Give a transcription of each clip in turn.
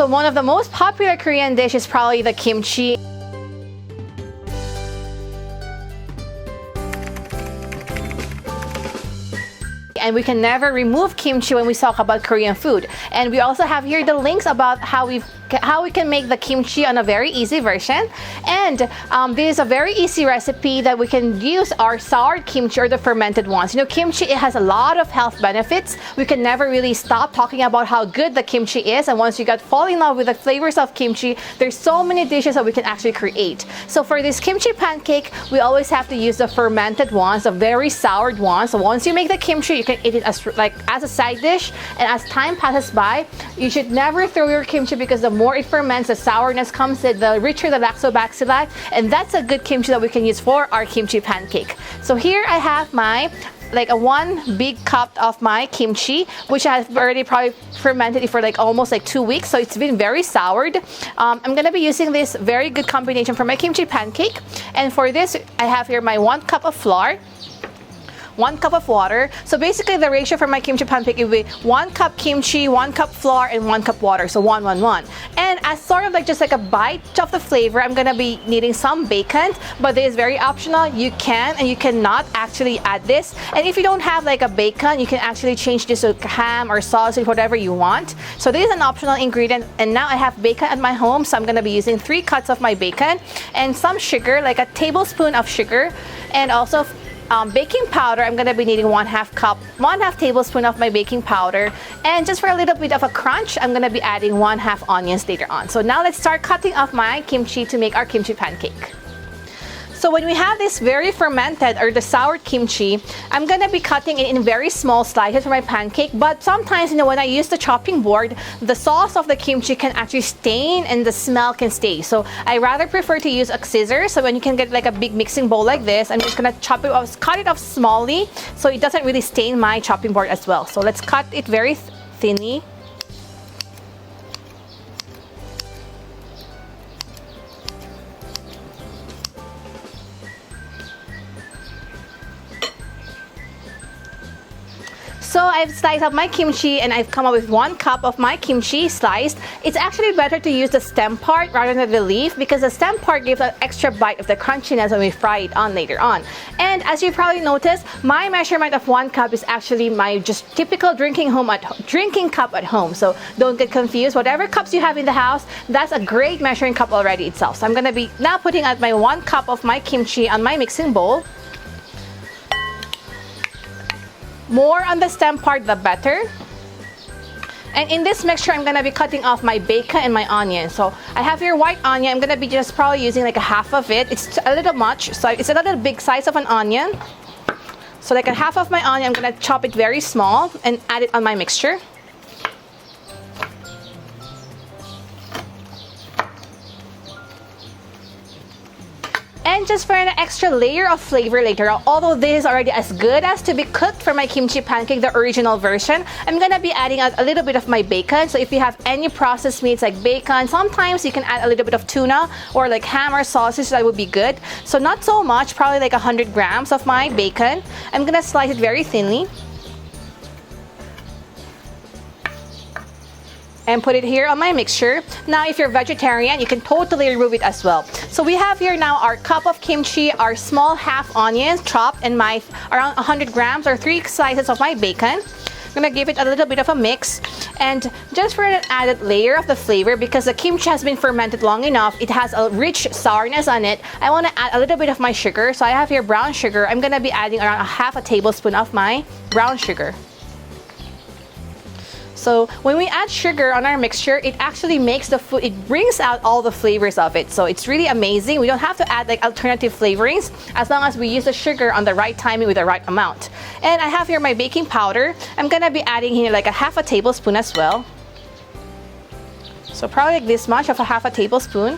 So one of the most popular Korean dish is probably the kimchi. And we can never remove kimchi when we talk about Korean food. And we also have here the links about how we can make the kimchi on a very easy version. And this is a very easy recipe that we can use our soured kimchi or the fermented ones. You know, kimchi, it has a lot of health benefits. We can never really stop talking about how good the kimchi is. And once you fall in love with the flavors of kimchi, there's so many dishes that we can actually create. So for this kimchi pancake, we always have to use the fermented ones, the very soured ones. So once you make the kimchi, you can eat it as a side dish. And as time passes by, you should never throw your kimchi, because the more it ferments, the sourness comes in, the richer the lactobacilli, and that's a good kimchi that we can use for our kimchi pancake. So here I have my one big cup of my kimchi, which I've already probably fermented it for almost 2 weeks, so it's been very soured. I'm gonna be using this very good combination for my kimchi pancake, and for this I have here my 1 cup of flour, 1 cup of water. So basically the ratio for my kimchi pancake will be 1 cup kimchi, 1 cup flour, and 1 cup water. So 1, 1, 1. And as sort of just a bite of the flavor, I'm gonna be needing some bacon, but this is very optional. You can and you cannot actually add this. And if you don't have a bacon, you can actually change this to ham or sausage, whatever you want. So this is an optional ingredient. And now I have bacon at my home, so I'm gonna be using 3 cuts of my bacon and some sugar, like a tablespoon of sugar, and also baking powder. I'm gonna be needing 1/2 tablespoon of my baking powder, and just for a little bit of a crunch, I'm gonna be adding 1/2 onions later on. So now let's start cutting off my kimchi to make our kimchi pancake. So when we have this very fermented or the soured kimchi, I'm gonna be cutting it in very small slices for my pancake. But sometimes, when I use the chopping board, the sauce of the kimchi can actually stain and the smell can stay. So I rather prefer to use a scissors. So when you can get a big mixing bowl like this, I'm just gonna cut it off smallly so it doesn't really stain my chopping board as well. So let's cut it very thinly. So I've sliced up my kimchi and I've come up with 1 cup of my kimchi sliced. It's actually better to use the stem part rather than the leaf, because the stem part gives an extra bite of the crunchiness when we fry it on later on. And as you probably noticed, my measurement of 1 cup is actually my just typical drinking cup at home. So don't get confused. Whatever cups you have in the house, that's a great measuring cup already itself. So I'm gonna be now putting out my 1 cup of my kimchi on my mixing bowl. More on the stem part, the better. And in this mixture, I'm gonna be cutting off my bacon and my onion. So I have here white onion. I'm gonna be just probably using a half of it. It's a little much, so it's a little big size of an onion. So a half of my onion, I'm gonna chop it very small and add it on my mixture. And just for an extra layer of flavor later on, although this is already as good as to be cooked for my kimchi pancake, the original version, I'm gonna be adding a little bit of my bacon. So if you have any processed meats like bacon, sometimes you can add a little bit of tuna or ham or sausage, that would be good. So not so much, probably 100 grams of my bacon. I'm gonna slice it very thinly and put it here on my mixture. Now if you're vegetarian, you can totally remove it as well. So we have here now our cup of kimchi, our small half onions chopped, and my around 100 grams or 3 slices of my bacon. I'm gonna give it a little bit of a mix, and just for an added layer of the flavor, because the kimchi has been fermented long enough, it has a rich sourness on it. I want to add a little bit of my sugar. So I have here brown sugar. I'm gonna be adding around 1/2 tablespoon of my brown sugar. So when we add sugar on our mixture, it actually makes the food, it brings out all the flavors of it. So it's really amazing. We don't have to add alternative flavorings as long as we use the sugar on the right timing with the right amount. And I have here my baking powder. I'm gonna be adding here 1/2 tablespoon as well. So probably this much of 1/2 tablespoon.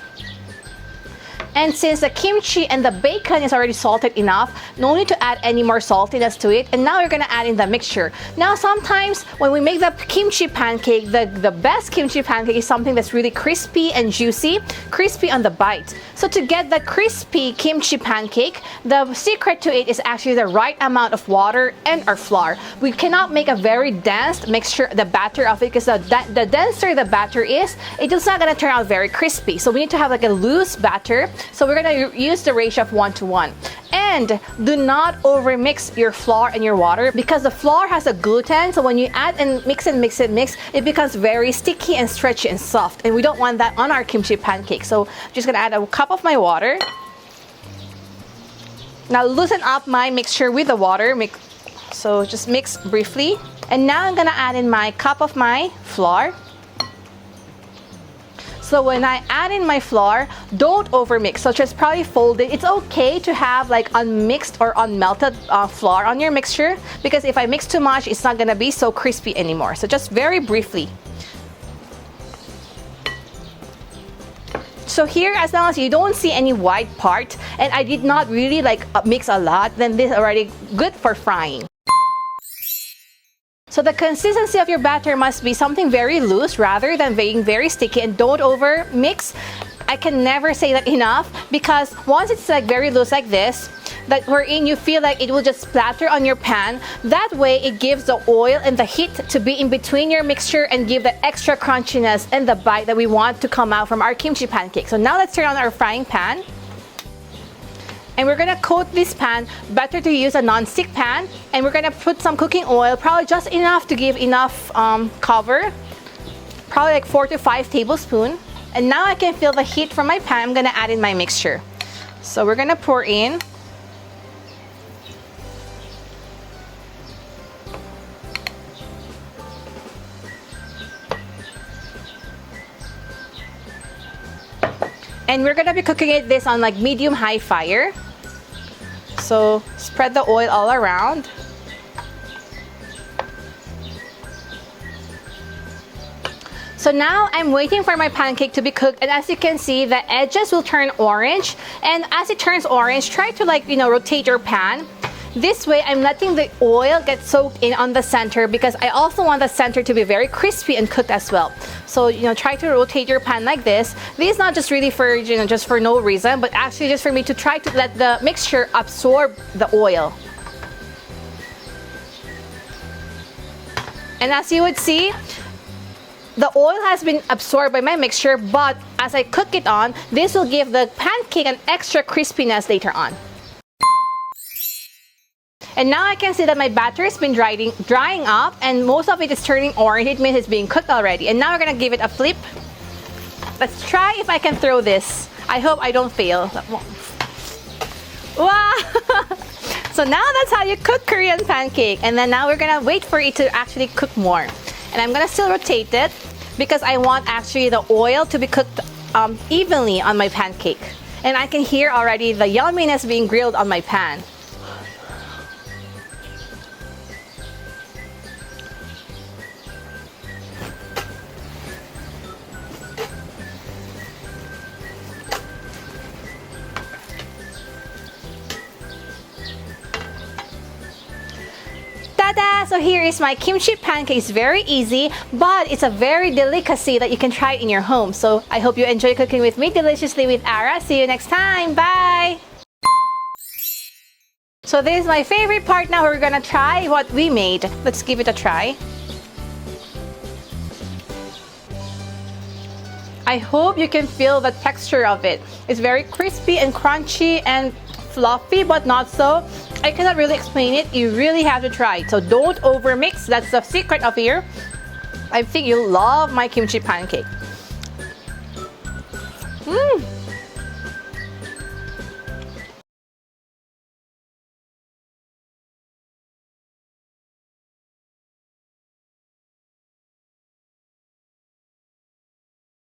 And since the kimchi and the bacon is already salted enough, no need to add any more saltiness to it. And now we're gonna add in the mixture. Now sometimes when we make the kimchi pancake, the best kimchi pancake is something that's really crispy and juicy, crispy on the bite. So to get the crispy kimchi pancake, the secret to it is actually the right amount of water and our flour. We cannot make a very dense mixture, the batter of it, because the denser the batter is, it is not gonna turn out very crispy. So we need to have like a loose batter. So we're gonna use the ratio of 1:1. And do not overmix your flour and your water, because the flour has a gluten. So when you add and mix, it becomes very sticky and stretchy and soft. And we don't want that on our kimchi pancake. So I'm just gonna add a cup of my water. Now loosen up my mixture with the water. So just mix briefly. And now I'm gonna add in my cup of my flour. So when I add in my flour, don't overmix. So just probably fold it. It's okay to have like unmixed or unmelted flour on your mixture, because if I mix too much, it's not gonna be so crispy anymore. So just very briefly. So here, as long as you don't see any white part, and I did not really like mix a lot, then this is already good for frying. So the consistency of your batter must be something very loose rather than being very sticky, and don't over mix. I can never say that enough, because once it's like very loose like this, that wherein you feel like it will just splatter on your pan, that way it gives the oil and the heat to be in between your mixture and give the extra crunchiness and the bite that we want to come out from our kimchi pancake. So now let's turn on our frying pan. And we're gonna coat this pan. Better to use a non-stick pan. And we're gonna put some cooking oil, probably just enough to give enough cover. Probably like 4 to 5 tablespoons. And now I can feel the heat from my pan. I'm gonna add in my mixture. So we're gonna pour in. And we're gonna be cooking this on like medium-high fire. So spread the oil all around. So now I'm waiting for my pancake to be cooked, and as you can see, the edges will turn orange. And as it turns orange, try to rotate your pan. This way, I'm letting the oil get soaked in on the center, because I also want the center to be very crispy and cooked as well. So, try to rotate your pan like this. This is not just really for, just for no reason, but actually just for me to try to let the mixture absorb the oil. And as you would see, the oil has been absorbed by my mixture, but as I cook it on, this will give the pancake an extra crispiness later on. And now I can see that my batter has been drying up, and most of it is turning orange. It means it's being cooked already. And now we're gonna give it a flip. Let's try if I can throw this. I hope I don't fail. Wow! So now that's how you cook Korean pancake. And then now we're gonna wait for it to actually cook more. And I'm gonna still rotate it, because I want actually the oil to be cooked evenly on my pancake. And I can hear already the yumminess being grilled on my pan. Ta-da! So here is my kimchi pancake. It's very easy, but it's a very delicacy that you can try in your home. So I hope you enjoy cooking with me, Deliciously with Ara. See you next time. Bye! So this is my favorite part. Now we're gonna try what we made. Let's give it a try. I hope you can feel the texture of it. It's very crispy and crunchy and fluffy, but not so. I cannot really explain it. You really have to try it. So don't overmix. That's the secret of here. I think you'll love my kimchi pancake.